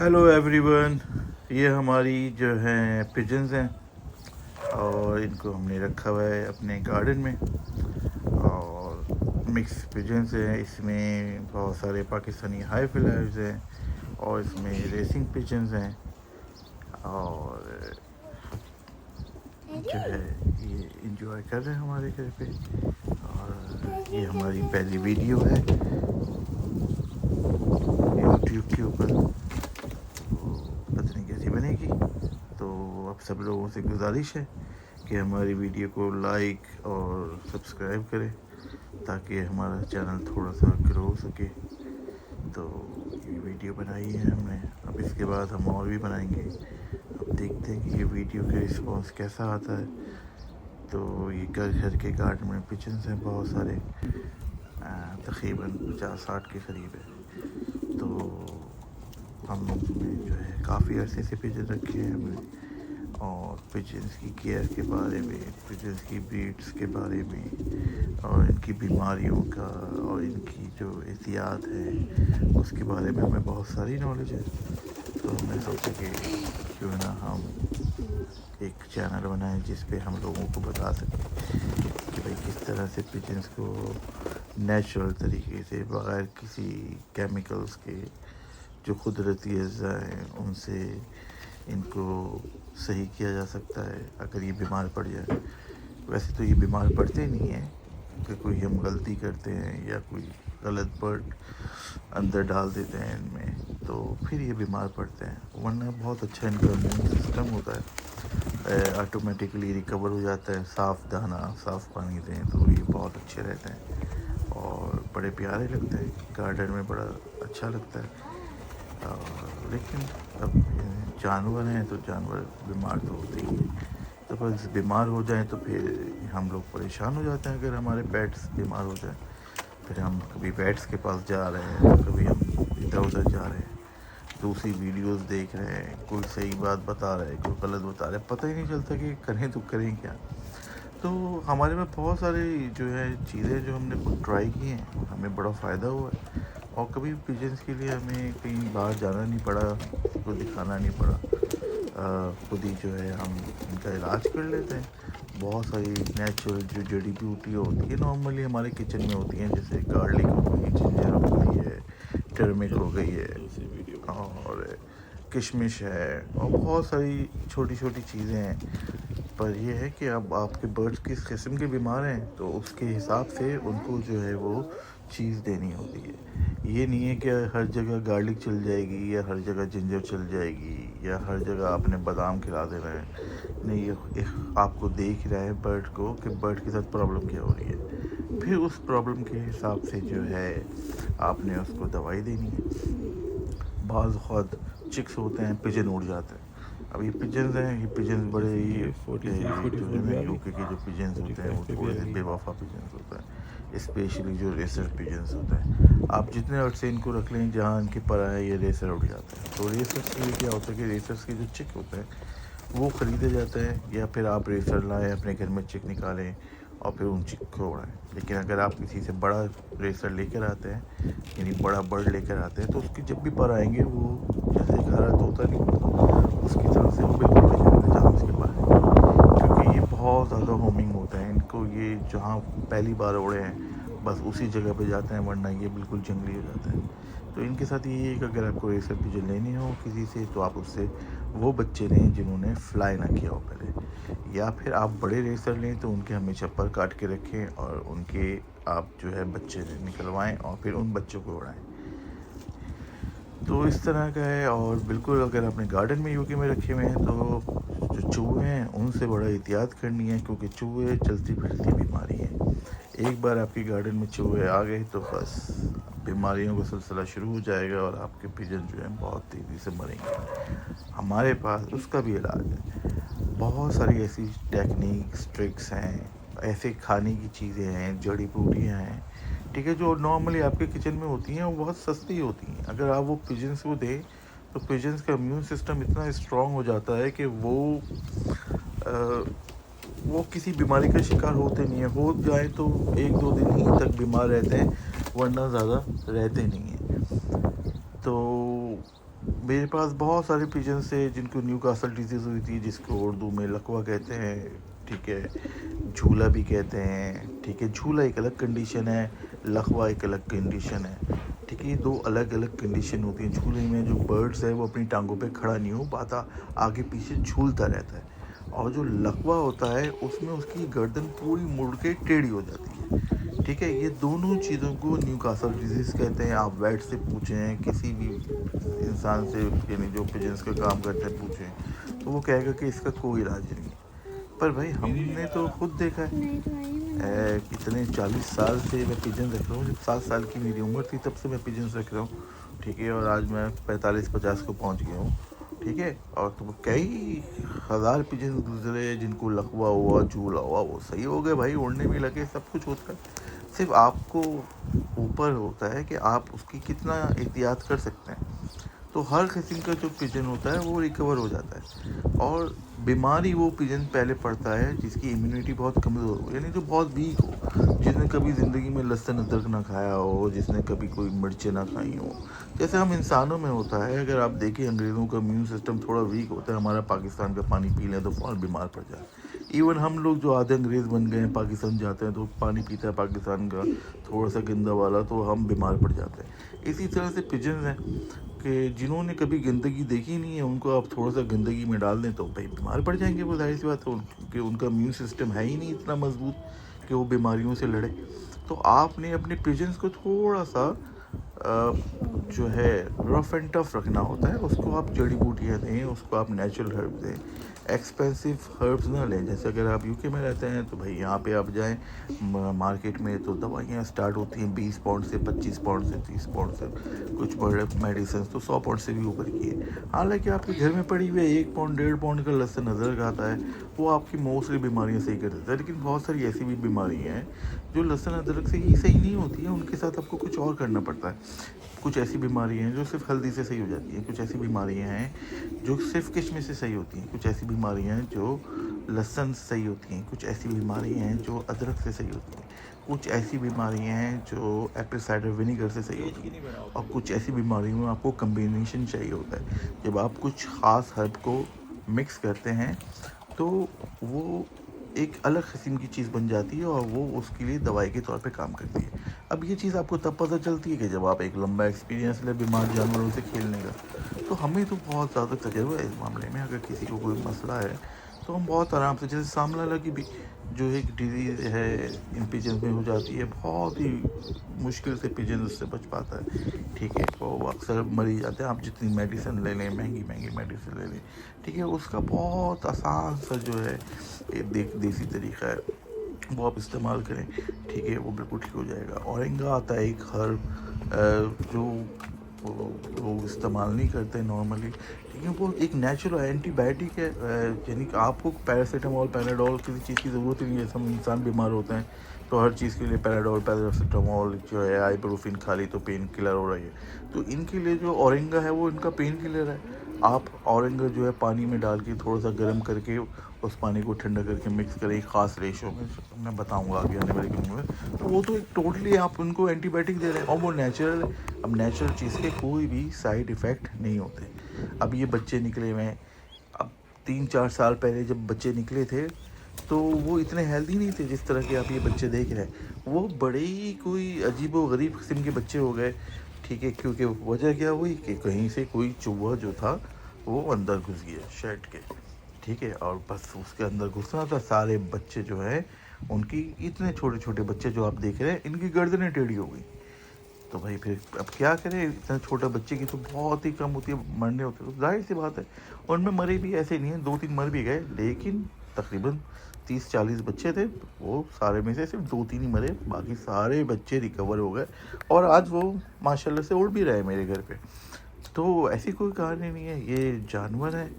Hello everyone. ये हमारी जो हैं पिजन्स हैं और इनको हमने रखा हुआ है अपने गार्डन में। और मिक्स पिजन्स हैं, इसमें बहुत सारे पाकिस्तानी हाई फ्लायर्स हैं और इसमें रेसिंग पिजन्स हैं। और जो है ये इंजॉय कर रहे हैं हमारे घर पे। और ये हमारी पहली वीडियो है यूट्यूब के ऊपर, पता नहीं कैसी बनेगी। तो आप सब लोगों से गुजारिश है कि हमारी वीडियो को लाइक और सब्सक्राइब करें ताकि हमारा चैनल थोड़ा सा ग्रो हो सके। तो ये वीडियो बनाई है हमने, अब इसके बाद हम और भी बनाएंगे। अब देखते हैं कि ये वीडियो का रिस्पांस कैसा आता है। तो ये घर के गार्डन में पिजन्स हैं बहुत सारे, तकरीबन 50-60 के करीब है। तो हमने जो है काफ़ी अरसे से पिजन रखे हैं हमने, और पिजन्स की केयर के बारे में, पिजन्स की ब्रीड्स के बारे में और इनकी बीमारियों का और इनकी जो एहतियात है उसके बारे में हमें बहुत सारी नॉलेज है। तो हमने सोचा कि क्यों ना हम एक चैनल बनाएं जिस पे हम लोगों को बता सकें कि भाई किस तरह से पिजन्स को नेचुरल तरीके से बग़ैर किसी केमिकल्स के, जो कुदरती अज़ा हैं उनसे इनको सही किया जा सकता है अगर ये बीमार पड़ जाए। वैसे तो ये बीमार पड़ते नहीं हैं कि कोई हम गलती करते हैं या कोई गलत बर्ड अंदर डाल देते हैं इनमें तो फिर ये बीमार पड़ते हैं, वरना बहुत अच्छा इनका इम्यून सिस्टम होता है, ऑटोमेटिकली रिकवर हो जाता है। साफ़ दाना साफ़ पानी दें तो ये बहुत अच्छे रहते हैं और बड़े प्यारे लगते हैं, गार्डन में बड़ा अच्छा लगता है। लेकिन अब जानवर हैं तो जानवर बीमार तो होते ही हैं। तो बस बीमार हो जाएं तो फिर हम लोग परेशान हो जाते हैं। अगर हमारे पेट्स बीमार हो जाए फिर हम कभी पेट्स के पास जा रहे हैं, कभी हम इधर उधर जा रहे हैं, दूसरी वीडियोस देख रहे हैं, कोई सही बात बता रहा है, कोई गलत बता रहा है, पता ही नहीं चलता कि करें तो करें क्या। तो हमारे में बहुत सारी जो है चीज़ें जो हमने खुद ट्राई की हैं, हमें बड़ा फ़ायदा हुआ है। और कभी पिजन्स के लिए हमें कहीं बाहर जाना नहीं पड़ा, किसी को दिखाना नहीं पड़ा, खुद ही जो है हम इनका इलाज कर लेते हैं। बहुत सारी नेचुरल जो जड़ी बूटी होती है नॉर्मली हमारे किचन में होती हैं, जैसे गार्लिक हो गई, जिंजर हो गई है, टर्मिक हो गई है और किशमिश है और बहुत सारी छोटी छोटी चीज़ें हैं। पर यह है कि अब आपके बर्ड्स किस किस्म के बीमार हैं तो उसके हिसाब से उनको जो है वो चीज़ देनी होती है। ये नहीं है कि हर जगह गार्लिक चल जाएगी या हर जगह जिंजर चल जाएगी या हर जगह आपने बादाम खिला देना है। नहीं, ये आपको देख रहा है बर्ड को कि बर्ड के साथ प्रॉब्लम क्या हो रही है, फिर उस प्रॉब्लम के हिसाब से जो है आपने उसको दवाई देनी है। बाज़ ख़ुद चिक्स होते हैं, पिजन उड़ जाते हैं। अब ये पिजन्स हैं, ये पिजन्स बड़े ही जो है ना यूके के जो पिजन्स होते हैं वो थोड़े से बेवफा पिजन्स होते हैं, स्पेशली जो रेसर पिजन्स होते हैं। आप जितने अर्थ से इनको रख लें जहाँ इनके पर आए ये रेसर उड़ जाते हैं। तो रेसर्स के लिए क्या होता है कि रेसर्स के जो चिक होते हैं वो ख़रीदे जाते हैं, या फिर आप रेसर लाएँ अपने घर में चिक निकालें और फिर उन चिक को उड़ाएँ। लेकिन अगर आप किसी से बड़ा रेसर लेकर आते हैं, यानी बड़ा बर्ड लेकर आते हैं, तो उसकी जब भी पर आएंगे वो जैसे घर तोता नहीं होता उसकी तरह से वो बिल्कुल उड़ जाते हैं जहाँ उसके पर है, क्योंकि ये बहुत ज़्यादा होमिंग होता है। इनको ये जहाँ पहली बार उड़े हैं बस उसी जगह पे जाते हैं, वरना ये बिल्कुल जंगली हो जाते हैं। तो इनके साथ ये है कि अगर आपको रेसर पिजन लेनी हो किसी से तो आप उससे वो बच्चे लें जिन्होंने फ्लाई ना किया हो पहले, या फिर आप बड़े रेसर लें तो उनके हमेशा पर काट के रखें और उनके आप जो है बच्चे निकलवाएं और फिर उन बच्चों को उड़ाएं। तो इस तरह का है। और बिल्कुल अगर आपने गार्डन में यूके में रखे हुए हैं तो जो चूहे हैं उनसे बड़ा एहतियात करनी है, क्योंकि चूहे चलती फिरती बीमारी है। एक बार आपके गार्डन में चूहे आ गए तो बस बीमारियों का सिलसिला शुरू हो जाएगा और आपके पिजन जो है बहुत तेज़ी से मरेंगे। हमारे पास उसका भी इलाज है। बहुत सारी ऐसी टेक्निक्स ट्रिक्स हैं, ऐसे खाने की चीज़ें हैं, जड़ी बूटियाँ हैं, ठीक है, जो नॉर्मली आपके किचन में होती हैं वो बहुत सस्ती होती हैं। अगर आप वो पिजन्स को दें तो पिजन्स का इम्यून सिस्टम इतना स्ट्रॉन्ग हो जाता है कि वो किसी बीमारी का शिकार होते नहीं है। हो जाए तो 1-2 दिन ही तक बीमार रहते हैं, वरना ज़्यादा रहते नहीं हैं। तो मेरे पास बहुत सारे पिजन्स थे जिनको न्यूकासल डिजीज़ हुई थी, जिसको उर्दू में लकवा कहते हैं, ठीक है, झूला भी कहते हैं, ठीक है। झूला एक अलग कंडीशन है, लकवा एक अलग कंडीशन है, ठीक है। ये दो अलग अलग कंडीशन होती हैं। झूले में जो बर्ड्स है वो अपनी टांगों पे खड़ा नहीं हो पाता, आगे पीछे झूलता रहता है। और जो लकवा होता है उसमें उसकी गर्दन पूरी मुड़ के टेढ़ी हो जाती है, ठीक है। ये दोनों चीज़ों को न्यूकासल डिजीज़ कहते हैं। आप वेट से पूछें, किसी भी इंसान से, यानी जो पिजन्स का काम करते हैं, पूछें, तो वो कहेगा कि इसका कोई इलाज नहीं है। पर भाई हमने तो खुद देखा है, कितने 40 साल से मैं पिजन रख रहा हूँ। जब 7 साल की मेरी उम्र थी तब से मैं पिजन रख रहा हूँ, ठीक है। और आज मैं 45-50 को पहुँच गया हूँ, ठीक है। और तो कई हज़ार पिजन गुजरे जिनको लकवा हुआ, झूला हुआ, वो सही हो गए भाई, उड़ने भी लगे, सब कुछ होता है। सिर्फ आपको ऊपर होता है कि आप उसकी कितना एहतियात कर सकते हैं। तो हर किस्म का जो पिजन होता है वो रिकवर हो जाता है। और बीमारी वो पिजन पहले पड़ता है जिसकी इम्यूनिटी बहुत कमज़ोर हो, यानी जो बहुत वीक हो, जिसने कभी ज़िंदगी में लहसुन अदरक ना खाया हो, जिसने कभी कोई मिर्चें ना खाई हो। जैसे हम इंसानों में होता है, अगर आप देखें अंग्रेज़ों का इम्यून सिस्टम थोड़ा वीक होता है, हमारा पाकिस्तान का पानी पी लें तो फ़ौरन बीमार पड़ जाए। इवन हम लोग जो आधे अंग्रेज़ बन गए हैं, पाकिस्तान जाते हैं तो पानी पीता है पाकिस्तान का थोड़ा सा गंदा वाला, तो हम बीमार पड़ जाते हैं। इसी तरह से पिजन हैं कि जिन्होंने कभी गंदगी देखी नहीं है, उनको आप थोड़ा सा गंदगी में डाल दें तो भाई बीमार पड़ जाएंगे। वो जाहिर सी बात है, क्योंकि उनका इम्यून सिस्टम है ही नहीं इतना मजबूत कि वो बीमारियों से लड़े। तो आपने अपने पिजन्स को थोड़ा सा जो है रफ एंड टफ रखना होता है। उसको आप जड़ी बूटियाँ दें, उसको आप नेचुरल हर्ब दें, एक्सपेंसिव हर्ब्स ना लें। जैसे अगर आप यूके में रहते हैं तो भाई यहाँ पे आप जाएं मार्केट में तो दवाइयाँ स्टार्ट होती हैं 20 पाउंड से, 25 पाउंड से, 30 पाउंड से, कुछ बड़े मेडिसिन तो 100 पाउंड से भी ऊपर की है। हालांकि आपके घर में पड़ी हुई है 1 पाउंड 1.5 पाउंड का लहसुन अदरक आता है, वो आपकी मोस्टली बीमारियाँ सही कर देता है। लेकिन बहुत सारी ऐसी भी बीमारियाँ हैं जो लहसुन अदरक से ही सही नहीं होती है, उनके साथ आपको कुछ और करना पड़ता है। कुछ ऐसी बीमारियाँ हैं जो सिर्फ हल्दी से सही हो जाती हैं, कुछ ऐसी बीमारियाँ हैं जो सिर्फ किशमिश से सही होती हैं, कुछ ऐसी बीमारियाँ हैं जो लहसुन से सही होती हैं, कुछ ऐसी बीमारियाँ हैं जो अदरक से सही होती हैं, कुछ ऐसी बीमारियाँ हैं जो एप्पल साइडर विनीगर से सही होती हैं, और कुछ ऐसी बीमारियों में आपको कम्बिनेशन चाहिए होता है। जब आप कुछ ख़ास हर्ब को मिक्स करते हैं तो वो एक अलग किस्म की चीज़ बन जाती है और वो उसके लिए दवाई के तौर पे काम करती है। अब ये चीज़ आपको तब पता चलती है कि जब आप एक लंबा एक्सपीरियंस लें बीमार जानवरों से खेलने का। तो हमें तो बहुत ज़्यादा तजुर्बा है इस मामले में। अगर किसी को कोई मसला है तो हम बहुत आराम से, जैसे सामला लगी भी जो एक डिजीज़ है इन पिजन्स में हो जाती है, बहुत ही मुश्किल से पिजन उससे बच पाता है, ठीक है। वो अक्सर मर ही जाते हैं। आप जितनी मेडिसिन ले लें, महंगी महंगी मेडिसिन ले लें, ठीक है, उसका बहुत आसान सा जो है देसी तरीका है, वो आप इस्तेमाल करें, ठीक है, वो बिल्कुल ठीक हो जाएगा। औरंगा आता है एक हर्ब जो वो इस्तेमाल नहीं करते नॉर्मली, ठीक है। वो एक नेचुरल एंटीबायोटिक है, यानी कि आपको पैरासीटामॉल पैराडोल किसी चीज़ की ज़रूरत ही नहीं है। हम इंसान बीमार होते हैं तो हर चीज़ के लिए पैराडोल पैरासीटामॉल जो है आइबुप्रोफेन खा ली तो पेन किलर हो रही है। तो इनके लिए जो औरंगा है वो इनका पेन किलर है। आप औरंगा जो है पानी में डाल के थोड़ा सा गर्म करके उस पानी को ठंडा करके मिक्स करें एक ख़ास रेशो में, मैं बताऊंगा आगे आने वाले वीडियो में। तो वो तो एक टोटली आप उनको एंटीबायोटिक दे रहे हैं और वो नेचुरल। अब नेचुरल चीज़ के कोई भी साइड इफ़ेक्ट नहीं होते। अब ये बच्चे निकले हुए हैं, अब 3-4 साल पहले जब बच्चे निकले थे तो वो इतने हेल्दी नहीं थे जिस तरह के आप ये बच्चे देख रहे हैं। वो बड़े ही कोई अजीब व गरीब किस्म के बच्चे हो गए, ठीक है। क्योंकि वजह क्या हुई कि कहीं से कोई चूहा जो था वो अंदर घुस गया शेड के, ठीक है। और बस उसके अंदर घुसना था, सारे बच्चे जो है उनकी, इतने छोटे छोटे बच्चे जो आप देख रहे हैं, इनकी गर्दनें टेढ़ी हो गई। तो भाई फिर अब क्या करें, इतना छोटा बच्चे की तो बहुत ही कम होती है, मरने होते हैं, तो जाहिर सी बात है उनमें मरे भी ऐसे नहीं है, 2-3 मर भी गए, लेकिन तकरीबन 30-40 बच्चे थे, वो सारे में से सिर्फ 2-3 ही मरे, बाकी सारे बच्चे रिकवर हो गए और आज वो माशाल्लाह से उड़ भी रहे मेरे घर पे। तो ऐसी कोई कहानी नहीं है, ये जानवर है,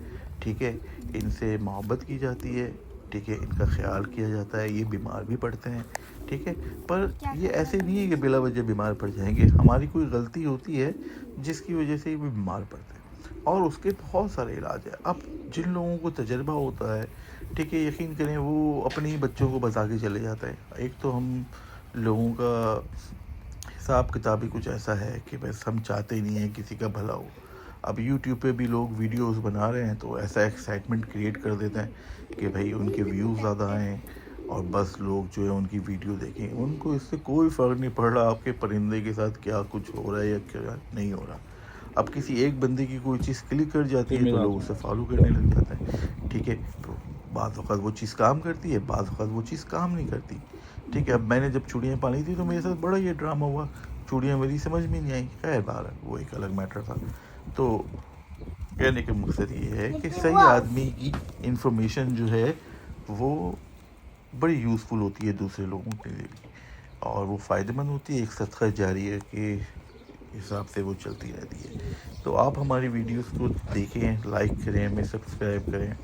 ठीक है, इनसे मोहब्बत की जाती है, ठीक है, इनका ख्याल किया जाता है, ये बीमार भी पड़ते हैं, ठीक है। पर ये ऐसे नहीं है कि बिला वजह बीमार पड़ जाएंगे, हमारी कोई गलती होती है जिसकी वजह से ये बीमार पड़ते हैं और उसके बहुत सारे इलाज है। अब जिन लोगों को तजर्बा होता है, ठीक है, यकीन करें वो अपने ही बच्चों को बता के चले जाता है। एक तो हम लोगों का हिसाब किताब ही कुछ ऐसा है कि बस हम चाहते ही नहीं है किसी का भला हो, अब यूट्यूब पे भी लोग वीडियोस बना रहे हैं तो ऐसा एक्साइटमेंट क्रिएट कर देते हैं कि भाई उनके व्यूज़ ज़्यादा आएँ और बस लोग जो है उनकी वीडियो देखें। उनको इससे कोई फ़र्क नहीं पड़ रहा आपके परिंदे के साथ क्या कुछ हो रहा है या क्या नहीं हो रहा। अब किसी एक बंदे की कोई चीज़ क्लिक कर जाती है तो लोग उसे फॉलो करने लग जाते हैं, ठीक है। तो बाद वक़्त वो चीज़ काम करती है, बाद वक़्त वो चीज़ काम नहीं करती, ठीक है। अब मैंने जब चूड़ियाँ पाली थी तो मेरे साथ बड़ा ये ड्रामा हुआ, चूड़ियाँ मेरी समझ में नहीं आई। खैर बाहर वो एक अलग मैटर था। तो कहने का मकसद ये है कि सही आदमी की इन्फॉर्मेशन जो है वो बड़ी यूज़फुल होती है दूसरे लोगों के लिए भी, और वो फ़ायदेमंद होती है, एक सदका जारिया के हिसाब से वो चलती रहती है। तो आप हमारी वीडियोस को देखें, लाइक करें, हमें सब्सक्राइब करें,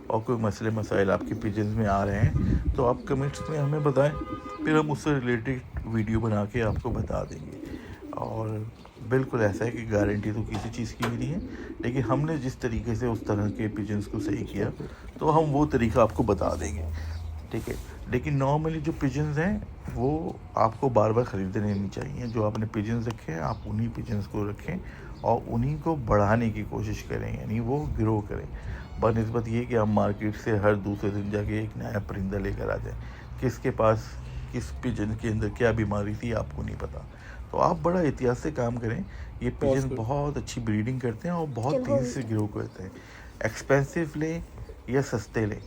और कोई मसले मसाइल आपके पेजेस में आ रहे हैं तो आप कमेंट्स में हमें बताएं, फिर हम उससे रिलेटेड वीडियो बना के आपको बता देंगे। और बिल्कुल ऐसा है कि गारंटी तो किसी चीज़ की भी नहीं है, लेकिन हमने जिस तरीके से उस तरह के पिजन्स को सही किया तो हम वो तरीका आपको बता देंगे, ठीक है। लेकिन नॉर्मली जो पिजन्स हैं वो आपको बार बार ख़रीदने नहीं चाहिए। जो आपने पिजन्स रखे हैं आप उन्हीं पिजन्स को रखें और उन्हीं को बढ़ाने की कोशिश करें, यानी वो ग्रो करें, बनिस्बत ये कि आप मार्केट से हर दूसरे दिन जाके एक नया परिंदा लेकर आ जाए। किसके पास किस पिजन के अंदर क्या बीमारी थी आपको नहीं पता। तो आप बड़ा एहतियात से काम करें। ये पिजन बहुत अच्छी ब्रीडिंग करते हैं और बहुत तेज़ी से ग्रो करते हैं। एक्सपेंसिव लें या सस्ते लें,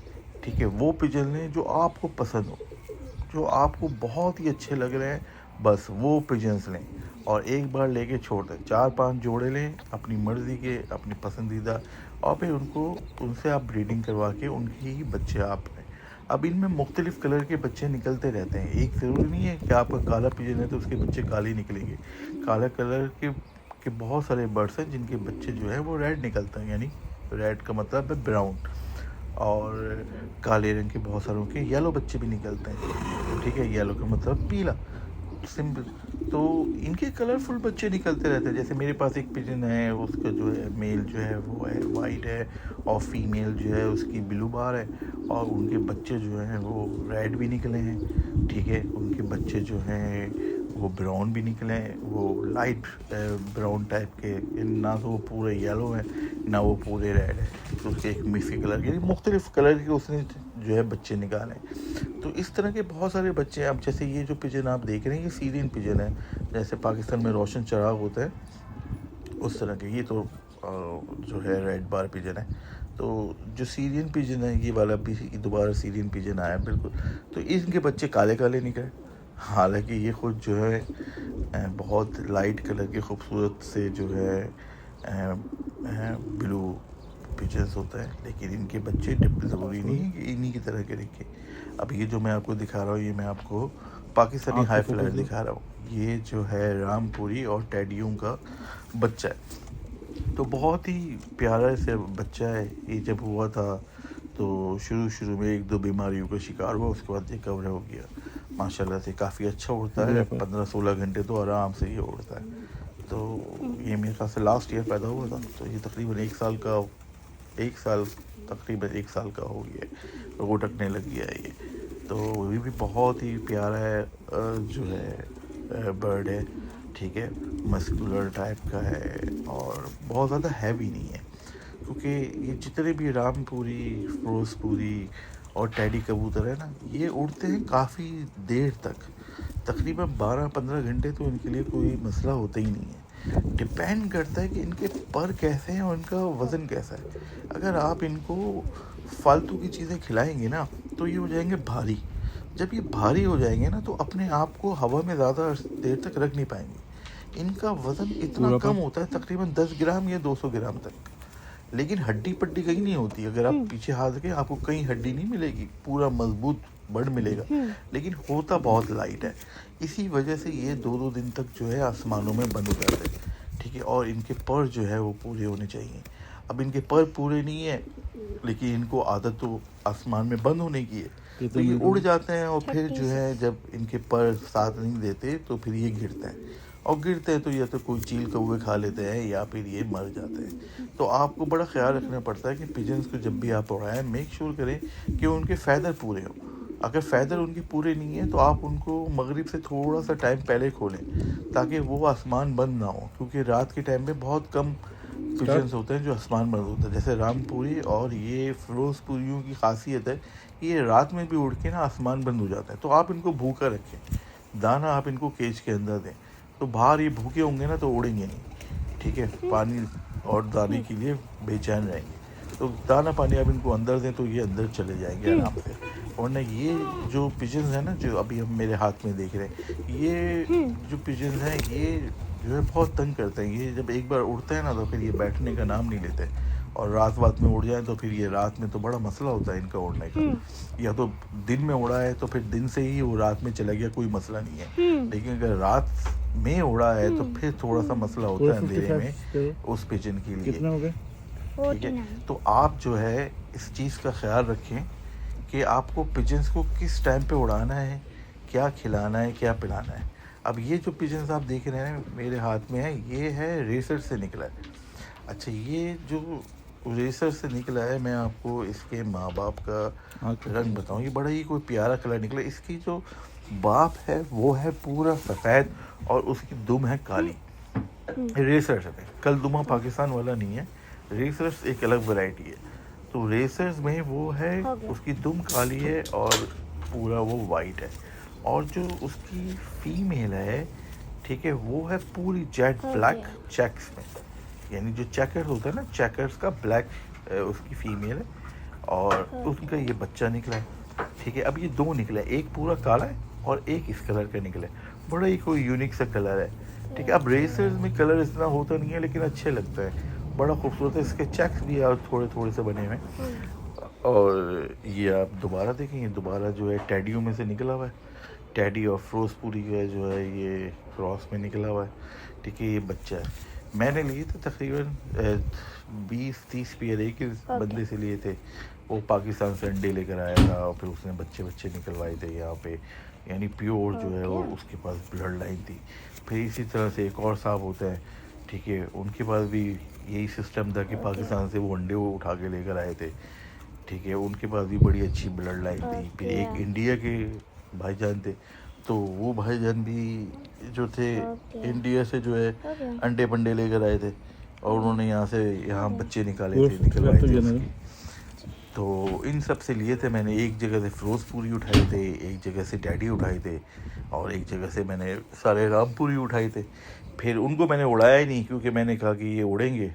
ठीक है, वो पिजन लें जो आपको पसंद हो, जो आपको बहुत ही अच्छे लग रहे हैं, बस वो पिजन्स लें और एक बार लेके छोड़ दें। 4-5 जोड़े लें अपनी मर्ज़ी के, अपनी पसंदीदा, और फिर उनसे आप ब्रीडिंग करवा के उनकी ही बच्चे आप लें। अब इनमें मुख्तलिफ़ कलर के बच्चे निकलते रहते हैं। एक ज़रूरी नहीं है कि आपका काला पिजन है तो उसके बच्चे काले निकलेंगे। काला कलर के बहुत सारे बर्ड्स हैं जिनके बच्चे जो है वो रेड निकलते हैं, यानी रेड का मतलब है ब्राउन, और काले रंग के बहुत सारों के येलो बच्चे भी निकलते हैं, ठीक है। येलो का मतलब पीला, सिंपल। तो इनके कलरफुल बच्चे निकलते रहते हैं। जैसे मेरे पास एक पिजन है, उसका जो है मेल जो है वो है वाइट है और फीमेल जो है उसकी ब्लू बार है, और उनके बच्चे जो हैं वो रेड भी निकले हैं, ठीक है। उनके बच्चे जो हैं वो ब्राउन भी निकले हैं, वो लाइट ब्राउन टाइप के, ना तो वो पूरे येलो है ना वो पूरे रेड है, तो उसके एक मिक्सी कलर के, मुख्तलिफ़ कलर के उसने जो है बच्चे निकाले। तो इस तरह के बहुत सारे बच्चे हैं। अब जैसे ये जो पिजन आप देख रहे हैं ये सीरियन पिजन है, जैसे पाकिस्तान में रोशन चराग होता है उस तरह के। ये तो जो है रेड बार पिजन है। तो जो सीरियन पिजन है ये वाला भी दोबारा सीरियन पिजन आया बिल्कुल। तो इनके बच्चे काले काले निकले, हालांकि ये खुद जो है बहुत लाइट कलर के खूबसूरत से जो है ब्लू पिजन्स होता है, लेकिन इनके बच्चे ज़रूरी नहीं है कि इन्हीं की तरह के दिखे। अब ये जो मैं आपको दिखा रहा हूँ ये मैं आपको पाकिस्तानी हाई फ्लायर दिखा रहा हूँ। ये जो है रामपुरी और टेडियों का बच्चा है, तो बहुत ही प्यारा से बच्चा है। ये जब हुआ था तो शुरू में 1-2 बीमारियों का शिकार हुआ, उसके बाद रिकवर हो गया माशाल्लाह से, काफ़ी अच्छा उड़ता है। 15-16 घंटे तो आराम से ये उड़ता है। तो ये मेरे ख्याल से लास्ट ईयर पैदा हुआ था, तो ये तकरीबन 1 साल तकरीबन 1 साल का हो गया है, तो उड़ने लग गया है ये। तो ये भी बहुत ही प्यारा है जो है बर्ड है, ठीक है। मस्कुलर टाइप का है और बहुत ज़्यादा हैवी नहीं है, क्योंकि ये जितने भी रामपुरी, फिरोजपुरी और टेडी कबूतर है ना, ये उड़ते हैं काफ़ी देर तक, तकरीबन 12-15 घंटे, तो इनके लिए कोई मसला होता ही नहीं है। डिपेंड करता है कि इनके पर कैसे हैं और इनका वज़न कैसा है। अगर आप इनको फालतू की चीज़ें खिलाएंगे ना तो ये हो जाएंगे भारी। जब ये भारी हो जाएंगे ना तो अपने आप को हवा में ज़्यादा देर तक रख नहीं पाएंगे। इनका वज़न इतना कम होता है, तकरीबन 10 ग्राम या 200 ग्राम तक, लेकिन हड्डी पट्टी कहीं नहीं होती। अगर आप पीछे हाथ रखें आपको कहीं हड्डी नहीं मिलेगी, पूरा मजबूत बर्ड मिलेगा, लेकिन होता बहुत लाइट है। इसी वजह से ये 2-2 दिन तक जो है आसमानों में बंद हो जाते हैं, ठीक है। और इनके पर जो है वो पूरे होने चाहिए। अब इनके पर पूरे नहीं है, लेकिन इनको आदत तो आसमान में बंद होने की है, तो ये उड़ जाते हैं और फिर जो है जब इनके पर साथ नहीं देते तो फिर ये गिरते हैं, और गिरते हैं तो या तो कोई चील कौवे खा लेते हैं या फिर ये मर जाते हैं। तो आपको बड़ा ख्याल रखना पड़ता है कि पिजन्स को जब भी आप उड़ाएं मेक श्योर करें कि उनके फ़ैदर पूरे हों। अगर फ़ैदर उनके पूरे नहीं है तो आप उनको मगरिब से थोड़ा सा टाइम पहले खोलें, ताकि वो आसमान बंद ना हो, क्योंकि रात के टाइम में बहुत कम पिजन्स होते हैं जो आसमान बंद होते हैं, जैसे रामपुरी और ये फिरोजपुरियों की खासियत है कि ये रात में भी उड़ के ना आसमान बंद हो जाता है। तो आप इनको भूखा रखें, दाना आप इनको केज के अंदर दें, तो बाहर ये भूखे होंगे ना तो उड़ेंगे नहीं, ठीक है, पानी और दाने के लिए बेचैन रहेंगे। तो दाना पानी आप इनको अंदर दें तो ये अंदर चले जाएंगे आराम से। वरना ये जो पिजन्स हैं ना, जो अभी हम मेरे हाथ में देख रहे हैं, ये जो पिजन्स हैं ये जो है बहुत तंग करते हैं। ये जब एक बार उड़ते हैं ना तो फिर ये बैठने का नाम नहीं लेते, और रात में उड़ जाए तो फिर ये रात में तो बड़ा मसला होता है इनका उड़ने का। या तो दिन में उड़ा है तो फिर दिन से ही वो रात में चला गया, कोई मसला नहीं है, लेकिन अगर रात में उड़ा है तो फिर थोड़ा सा मसला होता है अंधेरे में उस पिजन के लिए। कितना हो गया? ठीक है, तो आप जो है इस चीज़ का ख्याल रखें कि आपको पिजन्स को किस टाइम पे उड़ाना है, क्या खिलाना है, क्या पिलाना है। अब ये जो पिजन्स आप देख रहे हैं मेरे हाथ में है, ये है रेसर से निकला है। अच्छा, ये जो रेसर से निकला है, मैं आपको इसके माँ बाप का रंग बताऊँ। ये बड़ा ही कोई प्यारा कलर निकला। इसकी जो बाप है वो है पूरा सफ़ेद और उसकी दुम है काली। रेसर्स है, कल दुमा पाकिस्तान वाला नहीं है, रेसर्स एक अलग वैरायटी है। तो रेसर्स में वो है, उसकी दुम काली है और पूरा वो वाइट है। और जो उसकी फीमेल है, ठीक है, वो है पूरी जेट ब्लैक चेक्स में, यानी जो चेकर्स होता है ना, चेकर्स का ब्लैक उसकी फीमेल है। और उनका ये बच्चा निकला है, ठीक है। अब ये दो निकला है, एक पूरा काला है और एक इस कलर का निकला है। बड़ा ही कोई यूनिक सा कलर है, ठीक है। अब रेसर्स में कलर इतना होता नहीं है लेकिन अच्छे लगता है, बड़ा खूबसूरत है। इसके चेक्स भी यार थोड़े थोड़े से बने हुए हैं। और ये आप दोबारा देखेंगे, दोबारा जो है टैडियों में से निकला हुआ है, टैडी और फिरोजपुरी का जो है ये क्रॉस में निकला हुआ है, ठीक है। ये बच्चा है, मैंने लिए थे तकरीबन 20-30 पेयर एक ही बंदे से लिए थे। वो पाकिस्तान से अंडे लेकर आया था और फिर उसने बच्चे निकलवाए थे यहाँ पे, यानी प्योर जो है वो उसके पास ब्लड लाइन थी। फिर इसी तरह से एक और साहब होता है, ठीक है, उनके पास भी यही सिस्टम था कि पाकिस्तान से वो अंडे वो उठा के लेकर आए थे, ठीक है। उनके पास भी बड़ी अच्छी ब्लड लाइन थी। फिर एक इंडिया के भाईजान थे, तो वो भाईजान भी जो थे इंडिया से जो है अंडे पंडे लेकर आए थे और उन्होंने यहाँ से यहाँ बच्चे निकलवाए थे उसकी। तो इन सब से लिए थे मैंने, एक जगह से फिरोजपुरी उठाए थे, एक जगह से डैडी उठाए थे और एक जगह से मैंने सारे रामपुरी उठाए थे। फिर उनको मैंने उड़ाया ही नहीं क्योंकि मैंने कहा कि ये उड़ेंगे